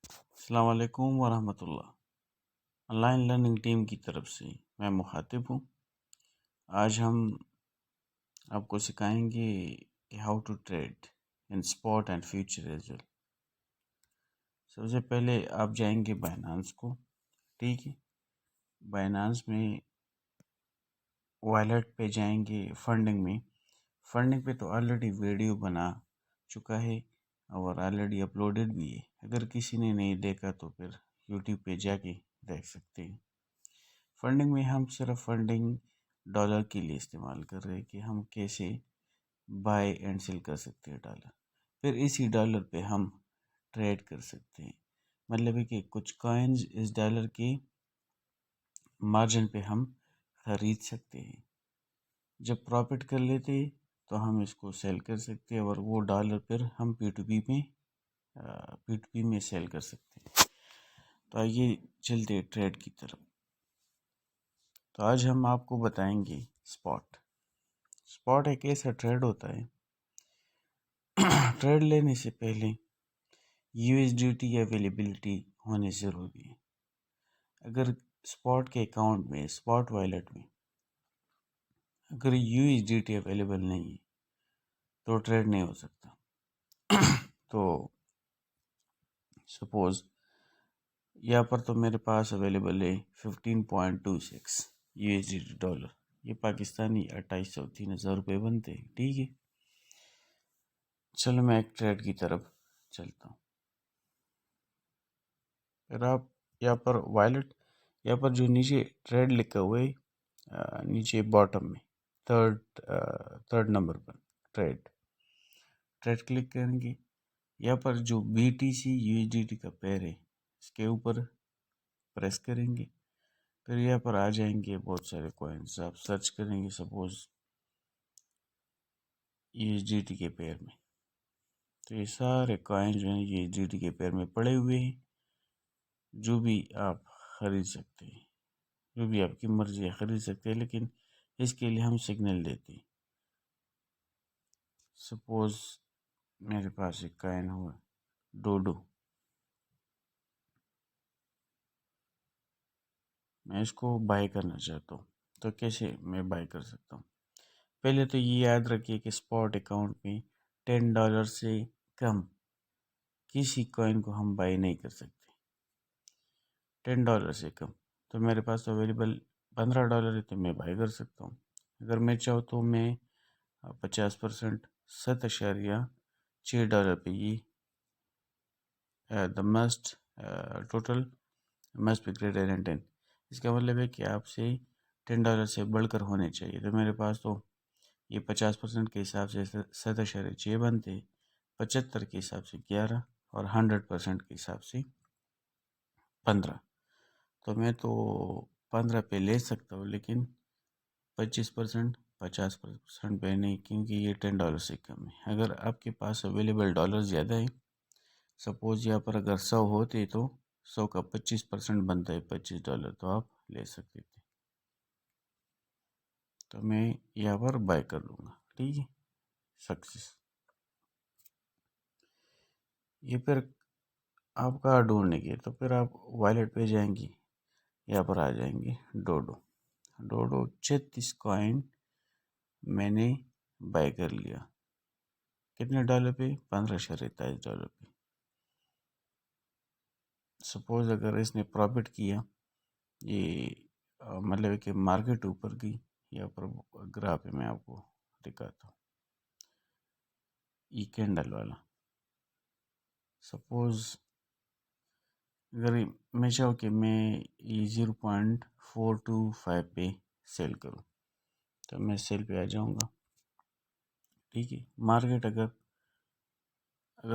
السلام علیکم ورحمۃ اللہ۔ آن لائن لرننگ ٹیم کی طرف سے میں مخاطب ہوں۔ آج ہم آپ کو سکھائیں گے کہ how to trade in spot and future as well. سب سے پہلے آپ جائیں گے بائنانس کو، ٹھیک ہے۔ بائنانس میں والیٹ پہ جائیں گے، فنڈنگ پہ تو آلریڈی ویڈیو بنا چکا ہے اور آلریڈی اپلوڈڈ بھی ہے۔ اگر کسی نے نہیں دیکھا تو پھر یوٹیوب پہ جا کے دیکھ سکتے ہیں۔ فنڈنگ میں ہم صرف فنڈنگ ڈالر کے لیے استعمال کر رہے ہیں کہ ہم کیسے بائی اینڈ سیل کر سکتے ہیں ڈالر، پھر اسی ڈالر پہ ہم ٹریڈ کر سکتے ہیں۔ مطلب ہے کہ کچھ کوائنز اس ڈالر کے مارجن پہ ہم خرید سکتے ہیں۔ جب پروفٹ کر لیتے تو ہم اس کو سیل کر سکتے ہیں اور وہ ڈالر پھر ہم پی ٹو پی میں سیل کر سکتے ہیں۔ تو آئیے چلتے ٹریڈ کی طرف۔ تو آج ہم آپ کو بتائیں گے اسپاٹ ایک ایسا ٹریڈ ہوتا ہے، ٹریڈ لینے سے پہلے you S D T availability ہونی ضروری ہے۔ اگر اسپاٹ کے اکاؤنٹ میں، اسپاٹ والیٹ میں اگر you S D T available نہیں ہے تو ٹریڈ نہیں ہو سکتا۔ تو سپوز یہاں پر تو میرے پاس اویلیبل ہے 15.26 you S D T dollar, یہ پاکستانی 2803 روپے بنتے ہیں، ٹھیک ہے۔ چلو میں ایک ٹریڈ کی طرف چلتا ہوں۔ پھر آپ یہاں پر وائلٹ، یہاں پر جو نیچے ٹریڈ لکھا ہوا ہے، نیچے باٹم میں تھرڈ نمبر پر ٹریڈ کلک کریں گے۔ یہاں پر جو B T C U S D T کا پیر ہے اس کے اوپر پریس کریں گے، پھر یہاں پر آ جائیں گے بہت سارے کوئنز، آپ سرچ کریں گے suppose you S D T کے پیر میں، تو یہ سارے کوئن جو ہیں یو ایس ڈی ٹی کے پیر میں پڑے ہوئے ہیں، جو بھی آپ خرید سکتے ہیں، جو بھی آپ کی مرضی ہے خرید سکتے ہیں، لیکن اس کے لیے ہم سگنل دیتے ہیں۔ سپوز میرے پاس ایک کوئن ہوا ڈوڈو، میں اس کو بائی کرنا چاہتا ہوں، تو کیسے میں بائی کر سکتا ہوں؟ پہلے تو یہ یاد رکھیے کہ اسپاٹ اکاؤنٹ میں $10 سے کم کسی کوئن کو ہم بائی نہیں کر سکتے۔ $10 سے کم، تو میرے پاس اویلیبل $15 ہے تو میں بائی کر سکتا ہوں۔ اگر میں چاہوں تو میں 50% $7.6 پہ یہ the must total must be greater than 10، اس کا مطلب ہے کہ آپ سے $10 سے بڑھ کر ہونے چاہیے۔ تو میرے پاس تو یہ 50% کے حساب سے 7.6 بنتے، 75 کے حساب سے 11 اور 100% کے حساب سے 15۔ تو میں تو 15 پہ لے سکتا ہوں، لیکن 25% 50% پہ نہیں، کیونکہ یہ $10 سے کم ہے۔ اگر آپ کے پاس اویلیبل ڈالر زیادہ ہے، سپوز یہاں پر اگر 100 ہوتے تو 100 کا 25% بنتا ہے $25، تو آپ لے سکتے تھے۔ تو میں یہاں پر بائی کر لوں گا، ٹھیک ہے، سکسیس۔ یہ پھر آپ کہاں ڈھونڈنے کے، تو پھر آپ وائلٹ پہ جائیں گے، یہاں پر آ جائیں گے ڈوڈو 36 کوائن میں نے بائی کر لیا۔ کتنے ڈالر پہ؟ $15.23 پہ۔ سپوز اگر اس نے پروفٹ کیا، یہ مطلب ہے کہ مارکیٹ اوپر گئی، یہاں پر گراف پہ میں آپ کو دکھاتا ہوں، یہ کینڈل والا۔ سپوز اگر میں چاہوں کہ میں یہ 0.425 پہ سیل کروں، تو میں سیل پہ آ جاؤں گا، ٹھیک ہے۔ مارکیٹ اگر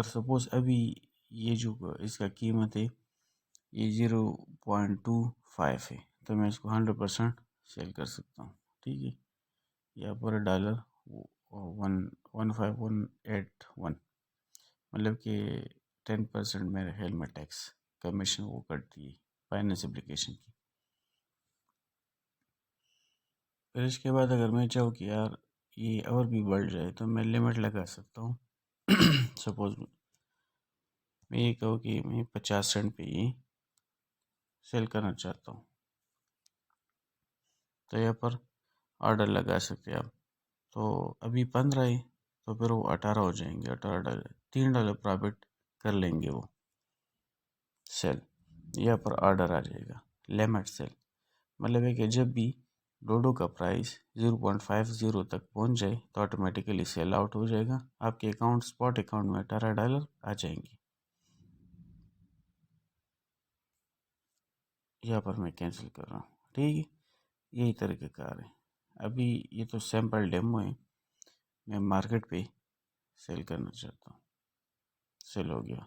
سپوز ابھی یہ جو اس کا قیمت ہے یہ 0.25 ہے، تو میں اس کو 100% سیل کر سکتا ہوں، ٹھیک ہے۔ یہاں پر $1 15181، مطلب کہ 10% میرے خیال میں ٹیکس کمیشن وہ کٹتی ہے فائنینس اپلیکیشن کی۔ پھر اس کے بعد اگر میں چاہوں کہ یار یہ اور بھی بڑھ جائے، تو میں لمٹ لگا سکتا ہوں۔ سپوز میں یہ کہوں کہ میں 50 سینٹ پہ یہ سیل کرنا چاہتا ہوں، تو یہاں پر آرڈر لگا سکتے آپ. تو ابھی 15 ہے، تو پھر وہ 18 ہو جائیں گے. $18 $3 پرافٹ کر لیں گے وہ سیل. یہاں پر آرڈر آ جائے گا لیمٹ سیل، مطلب ہے کہ جب بھی ڈوڈو کا پرائس 0.50 تک پہنچ جائے تو آٹومیٹیکلی سیل آؤٹ ہو جائے گا. آپ کے اکاؤنٹ اسپاٹ اکاؤنٹ میں $18 آ جائیں گے. یہاں پر میں کینسل کر رہا ہوں. ٹھیک ہے، یہی طریقہ کار ہے. ابھی یہ تو سیمپل ڈیمو ہے، میں مارکیٹ پہ سیل کرنا چاہتا ہوں. سیل ہو گیا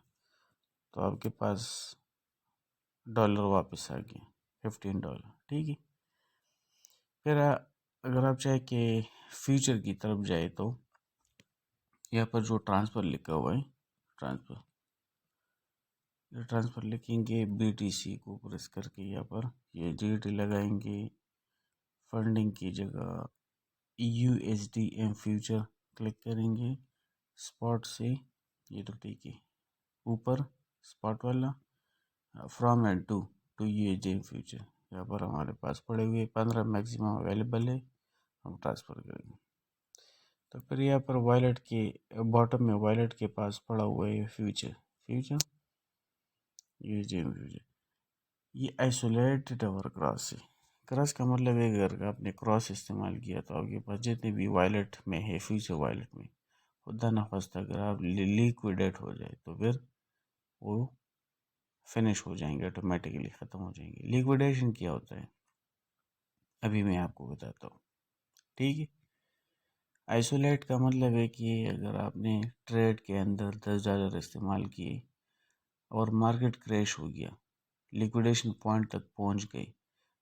تو آپ کے پاس ڈالر واپس آ گیا $15. ٹھیک ہے. پھر اگر آپ چاہیں کہ فیوچر کی طرف جائے تو یہاں پر جو ٹرانسفر لکھا ہوا ہے، ٹرانسفر لکھیں گے BTC کو پریس کر کے یہاں پر یہ GT لگائیں گے. فنڈنگ کی جگہ USDM فیوچر کلک کریں گے. اسپاٹ سے یہ تو ٹھیک ہے، اوپر اسپاٹ والا from and to USDM future یہاں پر ہمارے پاس پڑے ہوئے 15 میکسیمم اویلیبل ہے، ہم ٹرانسفر کریں گے. تو پھر یہاں پر وائلٹ کے باٹم میں وائلٹ کے پاس پڑا ہوا ہے فیوچر USDM فیوچر. یہ آئسولیٹڈ اور کراس ہے. کراس کا مطلب ہے اگر آپ نے کراس استعمال کیا تو آپ کے پاس جتنے بھی وائلٹ میں ہے فیوچر وائلٹ میں خدا نخواستہ اگر آپ لیکویڈیٹ ہو جائے تو پھر وہ فنش ہو جائیں گے، آٹومیٹکلی ختم ہو جائیں گے. لیکویڈیشن کیا ہوتا ہے ابھی میں آپ کو بتاتا ہوں. ٹھیک ہے. آئسولیٹ کا مطلب ہے کہ اگر آپ نے ٹریڈ کے اندر $10 استعمال کیے اور مارکیٹ کریش ہو گیا، لیکویڈیشن پوائنٹ تک پہنچ گئی،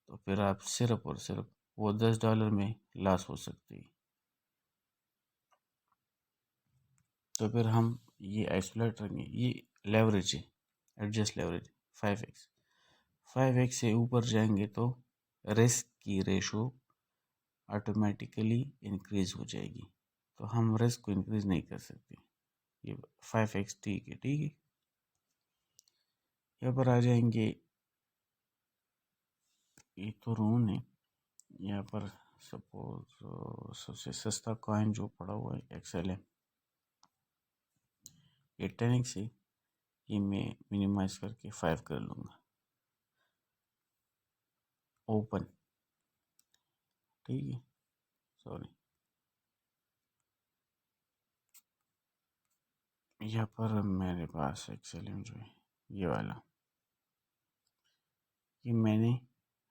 تو پھر آپ صرف اور صرف وہ $10 میں لاس ہو سکتی ہے. تو پھر ہم یہ آئسولیٹ رکھیں گے. یہ لیوریج ہے، ایڈجسٹ لیوریج 5x. 5x سے اوپر جائیں گے تو رسک کی ریشو آٹومیٹیکلی انکریز ہو جائے گی، تو ہم رسک کو انکریز نہیں کر سکتے. یہ 5x ٹھیک ہے. ٹھیک ہے. یہاں پر آ جائیں گے، یہ تو رون ہے. یہاں پر سپوز سب سے سستا کوائن جو پڑا ہوا ہے XLM، یہ 10x ہے. یہ میں منیمائز کر کے 5 کر لوں گا. اوپن. ٹھیک ہے. سوری، یہاں پر میرے پاس XLM جو ہے یہ والا، یہ میں نے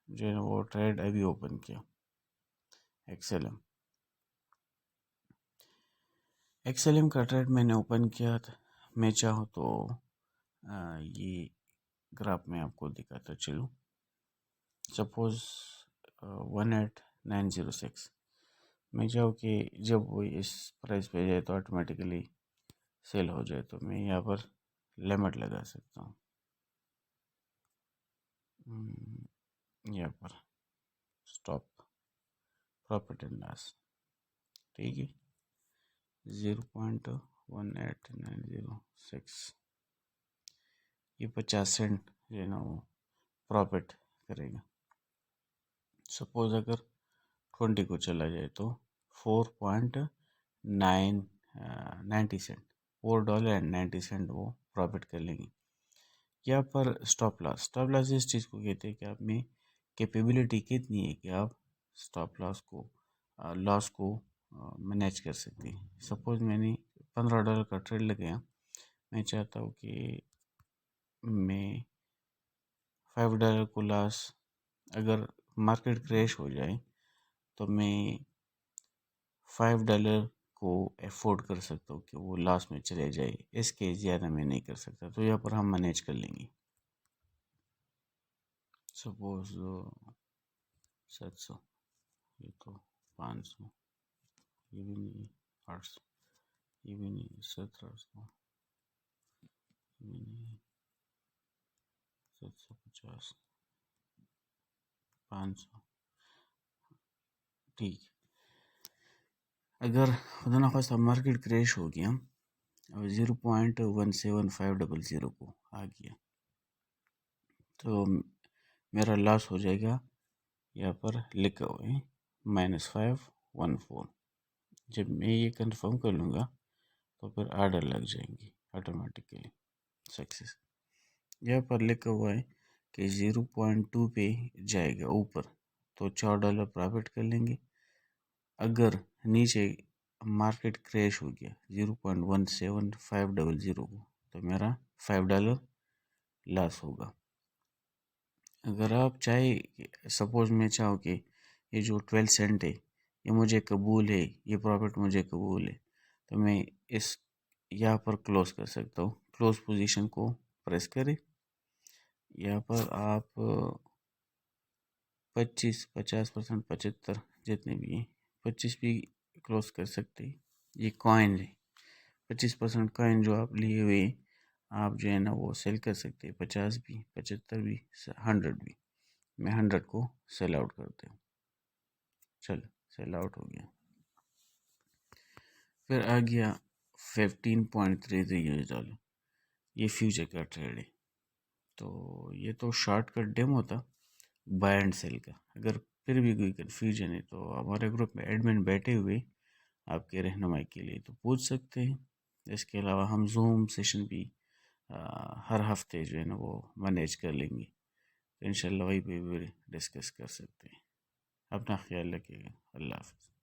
جو ہے وہ ٹریڈ ابھی اوپن کیا. XLM کا ٹریڈ میں نے اوپن کیا تھا. میں چاہوں تو یہ گراف میں آپ کو دکھاتا چلوں. سپوز 18906 میں چاہوں کہ جب وہ اس پرائز پہ جائے تو آٹومیٹیکلی سیل ہو جائے، تو میں یہاں پر لیمٹ لگا سکتا ہوں. یہاں پر اسٹاپ پروفٹ اینڈ لاس. ٹھیک ہے. 0.18906 یہ 50 سینٹ جو ہے نا وہ پروفٹ کرے گا. سپوز اگر 20 کو چلا جائے تو 4.90 سینٹ $4.90 وہ پروفٹ کر لیں گے. یہاں پر اسٹاپ لاس اس چیز کو کہتے ہیں کہ آپ میں کیپیبلٹی کتنی ہے کہ آپ اسٹاپ لاس کو مینیج کر سکتے ہیں. سپوز میں نے $15 کا ٹریڈ لگایا، میں چاہتا ہوں کہ میں $5 کو لاس، اگر مارکیٹ کریش ہو جائے تو میں $5 کو افورڈ کر سکتا ہوں کہ وہ لاس میں چلے جائے، اس کے زیادہ میں نہیں کر سکتا. تو یہاں پر ہم مینیج کر لیں گے. سپوز 700، یہ تو 500، یہ بھی نہیں، 800، یہ بھی نہیں، 1700، یہ بھی نہیں، 750، 500. ٹھیک. اگر خدا نخواستہ مارکیٹ کریش ہو گیا اب 0.17500 کو آ گیا تو میرا لاس ہو جائے گا یہاں پر لکھا ہوا ہے -514. جب میں یہ کنفرم کر لوں گا تو پھر آرڈر لگ جائیں گے آٹومیٹکلی سکسیس. یہاں پر لکھا ہوا ہے کہ 0.2 پہ جائے گا اوپر تو $4 پرافٹ کر لیں گے. اگر نیچے مارکیٹ کریش ہو گیا 0.17500 کو تو میرا $5 لاس ہوگا. اگر آپ چاہے سپوز میں چاہوں کہ یہ جو 12 سینٹ ہے یہ مجھے قبول ہے، یہ پرافٹ مجھے قبول ہے، تو میں اس یہاں پر کلوز کر سکتا ہوں. کلوز پوزیشن کو پریس کریں. یہاں پر آپ 25 50% 75 جتنے بھی ہیں 25 بھی کلوز کر سکتے ہیں. یہ کوائن ہے 25% کوائن جو آپ لیے ہوئے آپ جو ہے نا وہ سیل کر سکتے ہیں. 50 بھی 75 بھی 100 بھی. میں 100 کو سیل آؤٹ کرتے ہوں. چل سیل آؤٹ ہو گیا. پھر آ گیا $15.33. یہ فیوچر کا ٹریڈ ہے. تو یہ تو شارٹ کٹ ڈیمو تھا بائی اینڈ سیل کا. اگر پھر بھی کوئی کنفیوژن ہے تو ہمارے گروپ میں ایڈمن بیٹھے ہوئے آپ کے رہنمائی کے لیے تو پوچھ سکتے ہیں. اس کے علاوہ ہم زوم سیشن بھی ہر ہفتے جو ہے نا وہ مینیج کر لیں گے تو انشاءاللہ وہی پہ بھی ڈسکس کر سکتے ہیں. اپنا خیال رکھیے گا. اللہ حافظ.